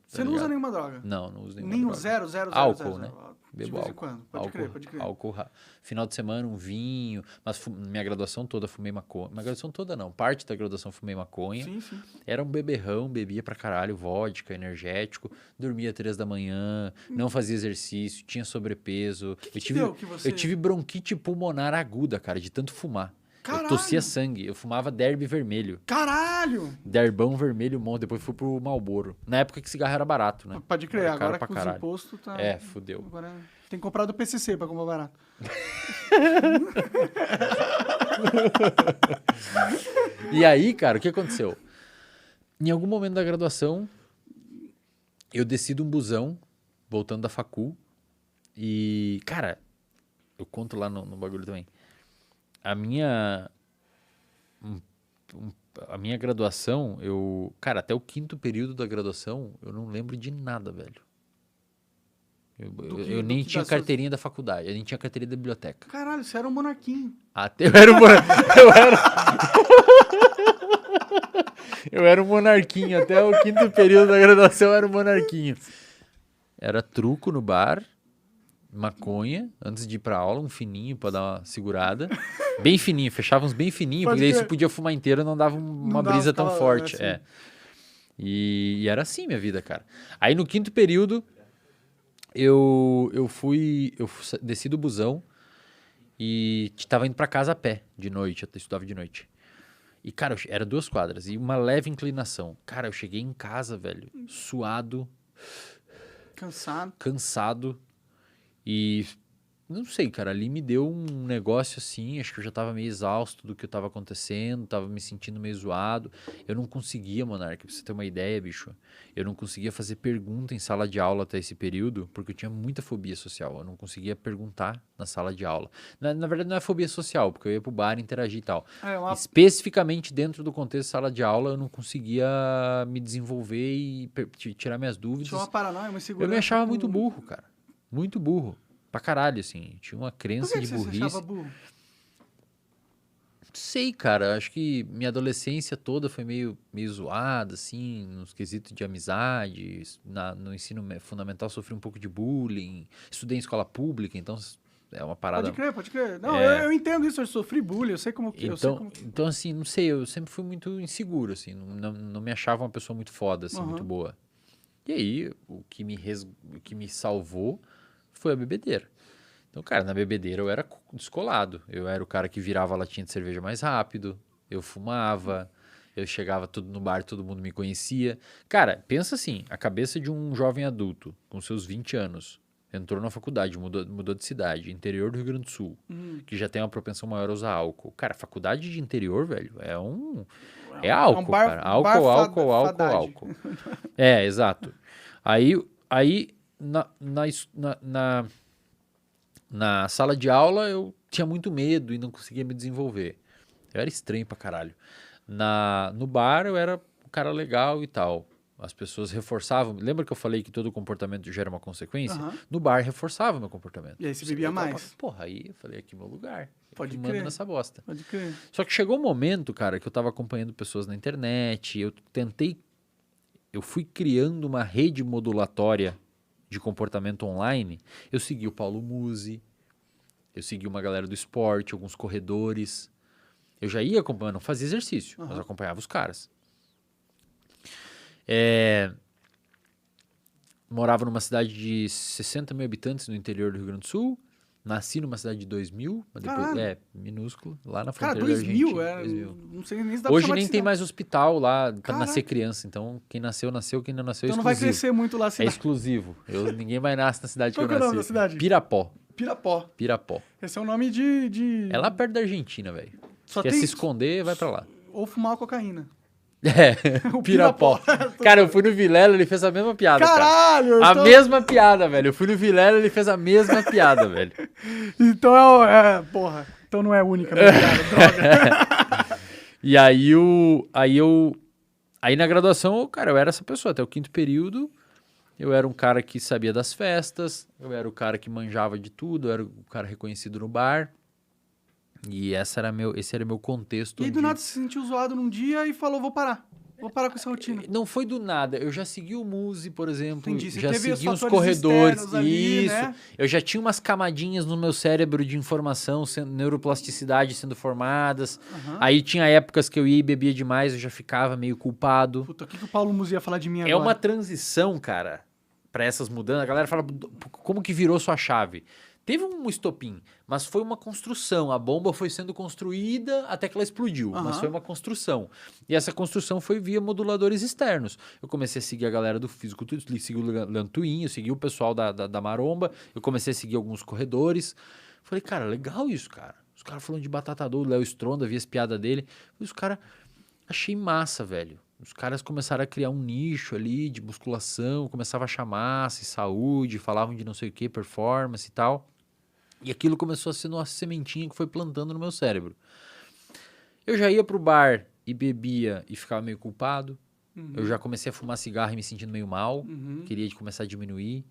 Você não usa nenhuma droga? Não, não uso nenhuma Nem o droga. zero, zero, zero, Álcool, zero, né? zero. Bebo De vez em álcool. quando. Pode crer, pode crer. Álcool, final de semana, um vinho. Mas minha graduação toda fumei maconha. Minha graduação toda não. Parte da graduação fumei maconha. Sim, sim. Era um beberrão, bebia pra caralho, vodka, energético. Dormia 3 da manhã, não fazia exercício, tinha sobrepeso. Eu tive bronquite pulmonar aguda, cara, de tanto fumar. Caralho! Eu tossia sangue. Eu fumava derby vermelho. Caralho! Derbão vermelho, depois fui pro Marlboro. Na época que cigarro era barato, né? Pode crer, agora pra com os caralho. impostos tá... Fudeu. Agora tem que comprar do PCC pra comprar barato. E aí, cara, o que aconteceu? Em algum momento da graduação, eu desci de um busão, voltando da facul, e, cara, eu conto lá no bagulho também. A minha graduação, cara, até o 5º período da graduação, eu não lembro de nada, velho. Eu nem tinha carteirinha da faculdade, eu nem tinha carteirinha da biblioteca. Caralho, você era um monarquinho. Até eu era um eu era um monarquinho, até o 5º período da graduação eu era um monarquinho. Era truco no bar, maconha, antes de ir pra aula, um fininho pra dar uma segurada. Bem fininho, fechava uns bem fininho, porque daí você podia fumar inteiro, não dava uma brisa tão forte. Assim. E era assim minha vida, cara. Aí no 5º período, eu desci do busão e tava indo pra casa a pé, de noite, eu estudava de noite. E, cara, era 2 quadras e uma leve inclinação. Cara, eu cheguei em casa, velho, suado. Cansado. E, não sei, cara, ali me deu um negócio assim, acho que eu já tava meio exausto do que tava acontecendo, tava me sentindo meio zoado. Eu não conseguia, Monark, pra você ter uma ideia, bicho, eu não conseguia fazer pergunta em sala de aula até esse período, porque eu tinha muita fobia social, eu não conseguia perguntar na sala de aula. Na verdade não é fobia social, porque eu ia pro bar interagir e tal. Especificamente dentro do contexto de sala de aula, eu não conseguia me desenvolver e tirar minhas dúvidas. Tinha uma paranoia, uma insegurança. Eu me achava muito burro, cara. Muito burro. Pra caralho, assim. Tinha uma crença de burrice. Por que você achava burro? Sei, cara. Acho que minha adolescência toda foi meio zoada, assim, nos quesitos de amizade. No ensino fundamental sofri um pouco de bullying. Estudei em escola pública, então é uma parada... Pode crer. Não, eu entendo isso. Eu sofri bullying, eu sei como que... Então, assim, não sei. Eu sempre fui muito inseguro, assim. Não me achava uma pessoa muito foda, assim, muito boa. E aí, o que me salvou foi a bebedeira. Então, cara, na bebedeira eu era descolado. Eu era o cara que virava a latinha de cerveja mais rápido. Eu fumava. Eu chegava tudo no bar, todo mundo me conhecia. Cara, pensa assim, a cabeça de um jovem adulto, com seus 20 anos, entrou na faculdade, mudou de cidade, interior do Rio Grande do Sul, que já tem uma propensão maior a usar álcool. Cara, faculdade de interior, velho, é álcool, cara. Álcool. É, exato. Aí na sala de aula eu tinha muito medo e não conseguia me desenvolver. Eu era estranho pra caralho. No bar eu era um cara legal e tal. As pessoas reforçavam. Lembra que eu falei que todo comportamento gera uma consequência? No bar reforçava o meu comportamento. E aí você bebia mais. Porra, aí eu falei, aqui é meu lugar. Pode crer. Manda nessa bosta. Pode crer. Só que chegou um momento, cara, que eu tava acompanhando pessoas na internet, eu fui criando uma rede modulatória de comportamento online. Eu segui o Paulo Musi, eu segui uma galera do esporte, alguns corredores. Eu já ia acompanhando, não fazia exercício, mas acompanhava os caras. Morava numa cidade de 60 mil habitantes no interior do Rio Grande do Sul. Nasci numa cidade de 2 mil, mas depois, minúsculo, lá na fronteira da Argentina. 2.000? Não sei nem se dá Hoje nem tem mais hospital lá pra nascer criança. Então, quem nasceu, quem não nasceu, então exclusivo. Não vai crescer muito lá a cidade. É exclusivo. Ninguém mais nasce na cidade que eu nasci. Qual é o nome da cidade? Pirapó. Esse é o nome de... É lá perto da Argentina, velho. Quer se esconder, vai pra lá. Ou fumar cocaína. Pirapó. Cara, eu fui no Vilela, ele fez a mesma piada. Caralho! Cara. A mesma piada, velho. Eu fui no Vilela, ele fez a mesma piada, velho. Então porra. Então não é a única minha piada, droga. E aí na graduação, cara, eu era essa pessoa. Até o 5º período, eu era um cara que sabia das festas, eu era o cara que manjava de tudo, eu era o cara reconhecido no bar. E esse era meu contexto. E aí do nada se sentiu zoado num dia e falou, vou parar. Vou parar com essa rotina. Não foi do nada. Eu já segui o Muzi, por exemplo. Entendi. Você Já teve os segui uns fatores corredores. externos ali, Isso. né? Eu já tinha umas camadinhas no meu cérebro de informação, neuroplasticidade sendo formadas. Aí tinha épocas que eu ia e bebia demais, eu já ficava meio culpado. Puta, o que o Paulo Musi ia falar de mim agora? É uma transição, cara, pra essas mudanças. A galera fala, como que virou sua chave? Teve um estopim, mas foi uma construção. A bomba foi sendo construída até que ela explodiu, mas foi uma construção. E essa construção foi via moduladores externos. Eu comecei a seguir a galera do fisiculturismo, segui o Leandro Twin, eu segui o pessoal da Maromba, eu comecei a seguir alguns corredores. Falei, cara, legal isso, cara. Os caras falando de batata doce, o Léo Stronda, vi as piadas dele. Os caras, achei massa, velho. Os caras começaram a criar um nicho ali de musculação, começava a chamar se saúde, falavam de não sei o que, performance e tal. E aquilo começou a ser uma sementinha que foi plantando no meu cérebro. Eu já ia pro bar e bebia e ficava meio culpado. Eu já comecei a fumar cigarro e me sentindo meio mal. Queria começar a diminuir.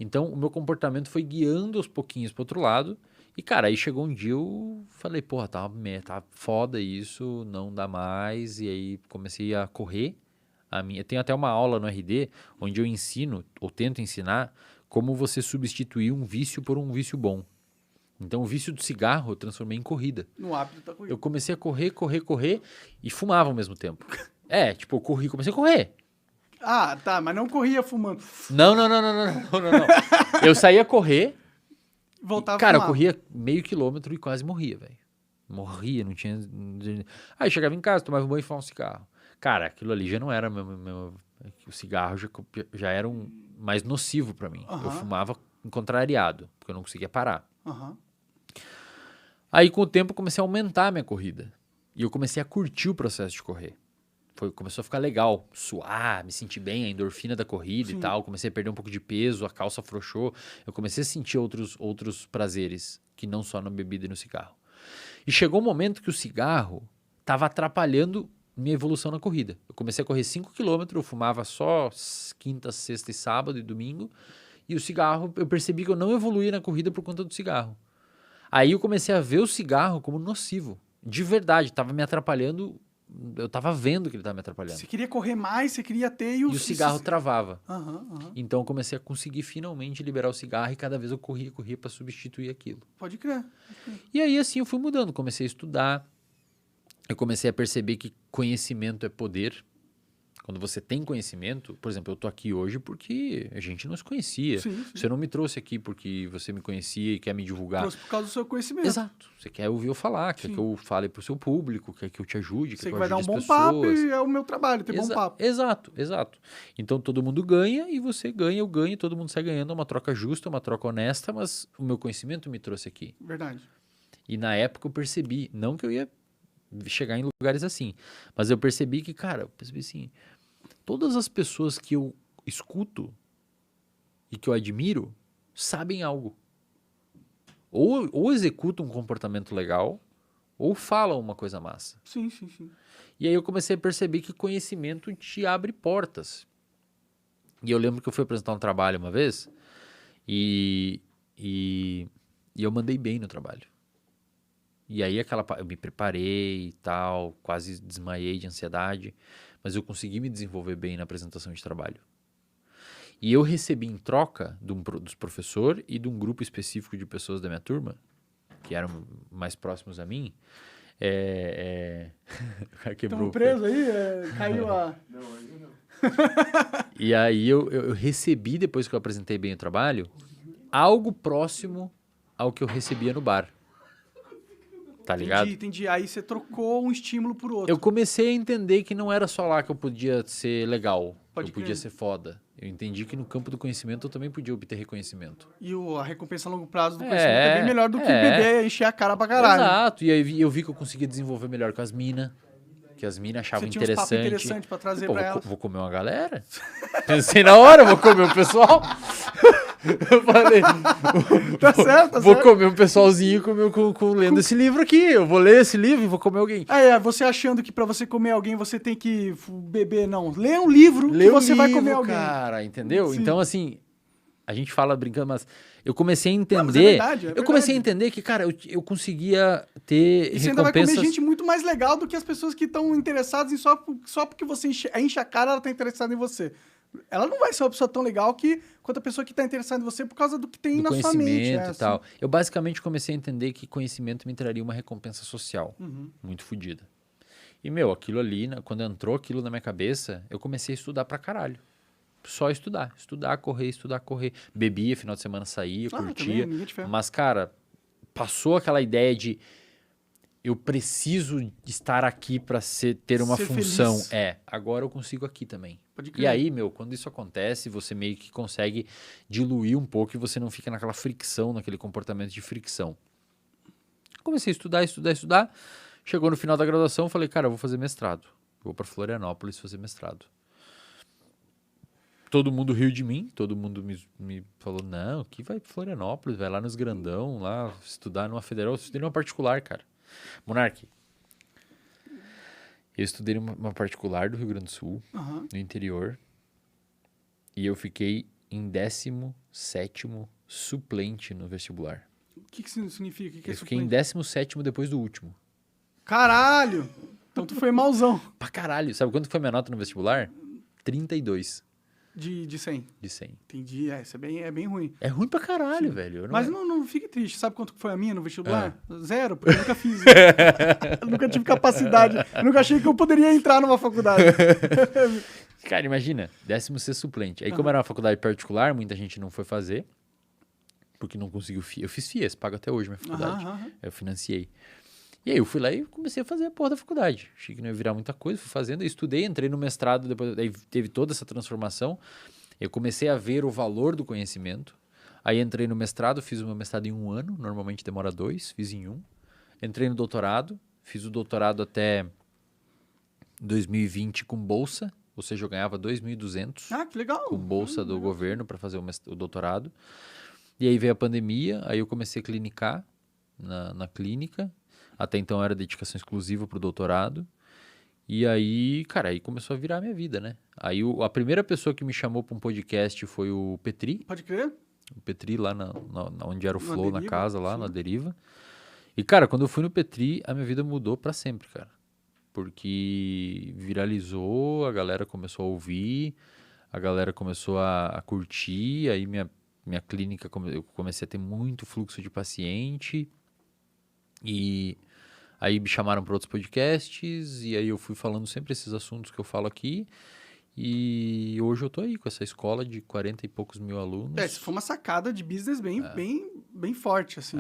Então, o meu comportamento foi guiando aos pouquinhos pro outro lado. E, cara, aí chegou um dia eu falei, porra, tá foda isso, não dá mais. E aí comecei a correr. Eu tenho até uma aula no RD, onde eu ensino, ou tento ensinar, como você substituir um vício por um vício bom. Então, o vício do cigarro eu transformei em corrida. No hábito da corrida. Eu comecei a correr e fumava ao mesmo tempo. Eu comecei a correr. Ah, tá, mas não corria fumando. Não. Eu saía a correr. Voltava Cara, a fumar. eu corria meio quilômetro e quase morria, velho. Morria, não tinha... Aí chegava em casa, tomava um banho e fumava um cigarro. Cara, aquilo ali já não era o cigarro já era mais nocivo pra mim. Eu fumava contrariado, porque eu não conseguia parar. Aí, com o tempo, eu comecei a aumentar a minha corrida. E eu comecei a curtir o processo de correr. Começou a ficar legal, suar, me sentir bem, a endorfina da corrida e tal. Comecei a perder um pouco de peso, a calça afrouxou. Eu comecei a sentir outros prazeres, que não só na bebida e no cigarro. E chegou um momento que o cigarro estava atrapalhando minha evolução na corrida. Eu comecei a correr 5 km, eu fumava só quinta, sexta e sábado e domingo. E o cigarro, eu percebi que eu não evoluía na corrida por conta do cigarro. Aí eu comecei a ver o cigarro como nocivo. De verdade, estava me atrapalhando. Eu estava vendo que ele estava me atrapalhando. Você queria correr mais, você queria ter... E o cigarro travava. Aham. Então eu comecei a conseguir finalmente liberar o cigarro e cada vez eu corria para substituir aquilo. Pode crer. E aí assim eu fui mudando, comecei a estudar. Eu comecei a perceber que conhecimento é poder. Quando você tem conhecimento, por exemplo, eu tô aqui hoje porque a gente não se conhecia. Sim. Você não me trouxe aqui porque você me conhecia e quer me divulgar. Trouxe por causa do seu conhecimento. Exato. Você quer ouvir eu falar, quer que eu fale pro seu público, quer que eu te ajude, Você quer que eu vai dar um ajude bom as pessoas. papo e é o meu trabalho, ter bom papo. Exato. Então todo mundo ganha e você ganha, eu ganho, todo mundo sai ganhando. É uma troca justa, uma troca honesta, mas o meu conhecimento me trouxe aqui. Verdade. E na época eu percebi, não que eu ia chegar em lugares assim, mas eu percebi que, cara, eu percebi assim, todas as pessoas que eu escuto e que eu admiro sabem algo. Ou executam um comportamento legal, ou falam uma coisa massa. Sim. E aí eu comecei a perceber que conhecimento te abre portas. E eu lembro que eu fui apresentar um trabalho uma vez e eu mandei bem no trabalho. E aí eu me preparei e tal, quase desmaiei de ansiedade, mas eu consegui me desenvolver bem na apresentação de trabalho. E eu recebi em troca dos professores e de um grupo específico de pessoas da minha turma, que eram mais próximos a mim, Estamos presos aí? Caiu a... Não, ainda não. E aí eu recebi, depois que eu apresentei bem o trabalho, algo próximo ao que eu recebia no bar. Tá ligado? Entendi. Aí você trocou um estímulo por outro. Eu comecei a entender que não era só lá que eu podia ser legal, Pode eu podia crer. ser foda. Eu entendi que no campo do conhecimento eu também podia obter reconhecimento. E a recompensa a longo prazo do conhecimento é bem melhor do que beber e encher a cara pra caralho. Exato. E aí eu vi que eu conseguia desenvolver melhor com as minas, que as minas achavam Você tinha uns papos interessante. interessantes pra trazer Pô, pra elas. vou comer uma galera. Pensei na hora, vou comer o pessoal. Eu falei, Tá certo. vou comer um pessoalzinho lendo esse livro aqui. Eu vou ler esse livro e vou comer alguém. Você achando que pra você comer alguém você tem que beber, não. Lê um livro que você vai comer alguém. Cara, entendeu? Sim. Então, assim, A gente fala brincando, mas eu comecei a Não, mas é entender... verdade, é eu comecei a verdade. entender que, cara, eu conseguia ter E você ainda vai recompensas... comer gente muito mais legal do que as pessoas que estão interessadas em só porque você enche a cara, ela tá interessada em você. Ela não vai ser uma pessoa tão legal quanto a pessoa que tá interessada em você por causa do que tem do na sua mente. conhecimento e Assim. tal. Eu basicamente comecei a entender que conhecimento me traria uma recompensa social Uhum. muito fodida. E, meu, aquilo ali, quando entrou aquilo na minha cabeça, eu comecei a estudar pra caralho. Só estudar. Estudar, correr. Bebia, final de semana saía, Também, curtia. ninguém te ferra. Mas, cara, passou aquela ideia de eu preciso estar aqui pra ter uma Ser função. feliz. Agora eu consigo aqui também. Pode E crer. aí, meu, quando isso acontece, você meio que consegue diluir um pouco e você não fica naquela fricção, naquele comportamento de fricção. Comecei a estudar. Chegou no final da graduação, falei, cara, eu vou fazer mestrado. Vou para Florianópolis fazer mestrado. Todo mundo riu de mim, todo mundo me falou, não, que vai para Florianópolis, vai lá nos grandão, lá estudar numa federal. Eu estudei numa particular, cara. Monark, eu estudei numa particular do Rio Grande do Sul, Aham. no interior, e eu fiquei em 17º suplente no vestibular. O que isso significa? O que é Eu fiquei em suplente? 17º depois do último. Caralho! Então tu foi malzão Pra caralho. Sabe quanto foi minha nota no vestibular? 32 de 100. de 100. Entendi. Isso é bem ruim. É ruim pra caralho, velho. Eu Mas é- não fique triste. Sabe quanto que foi a minha no vestibular? 0, porque eu nunca fiz. Eu nunca tive capacidade. Eu nunca achei que eu poderia entrar numa faculdade. Cara, imagina, 16º suplente. Aí como era uma faculdade particular, muita gente não foi fazer, porque não conseguiu FIA. Eu fiz FIES, pago até hoje minha faculdade. Aham. Eu financiei. E aí eu fui lá e comecei a fazer a porra da faculdade. Achei que não ia virar muita coisa, fui fazendo, eu estudei, entrei no mestrado, depois aí teve toda essa transformação. Eu comecei a ver o valor do conhecimento. Aí entrei no mestrado, fiz o meu mestrado em 1 ano, normalmente demora 2, fiz em 1. Entrei no doutorado, fiz o doutorado até 2020 com bolsa, ou seja, eu ganhava 2.200 Ah, que legal. com bolsa do governo para fazer o doutorado. E aí veio a pandemia, aí eu comecei a clinicar na clínica. Até então era dedicação exclusiva pro doutorado. E aí, cara, aí começou a virar a minha vida, né? Aí a primeira pessoa que me chamou para um podcast foi o Petri. Pode crer? O Petri lá onde era o Na Flow, na Deriva, casa lá, sim. na Deriva. E, cara, quando eu fui no Petri, a minha vida mudou para sempre, cara. Porque viralizou, a galera começou a ouvir, a galera começou a curtir, aí minha clínica, eu comecei a ter muito fluxo de paciente. E aí me chamaram para outros podcasts, e aí eu fui falando sempre esses assuntos que eu falo aqui. E hoje eu tô aí com essa escola de 40 e poucos mil alunos. Isso foi uma sacada de business bem forte, assim.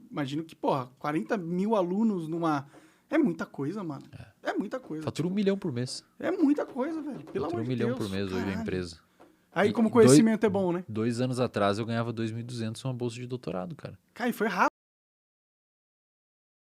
Imagino que, porra, 40 mil alunos numa... É muita coisa, mano. É muita coisa. Fatura 1 milhão por mês. É muita coisa, velho. Pelo Fatura amor 1 de milhão Deus. por mês hoje a Caralho. empresa. Aí, E como conhecimento é bom, né? 2 anos atrás eu ganhava 2.200 uma bolsa de doutorado, cara. Cara, e foi rápido.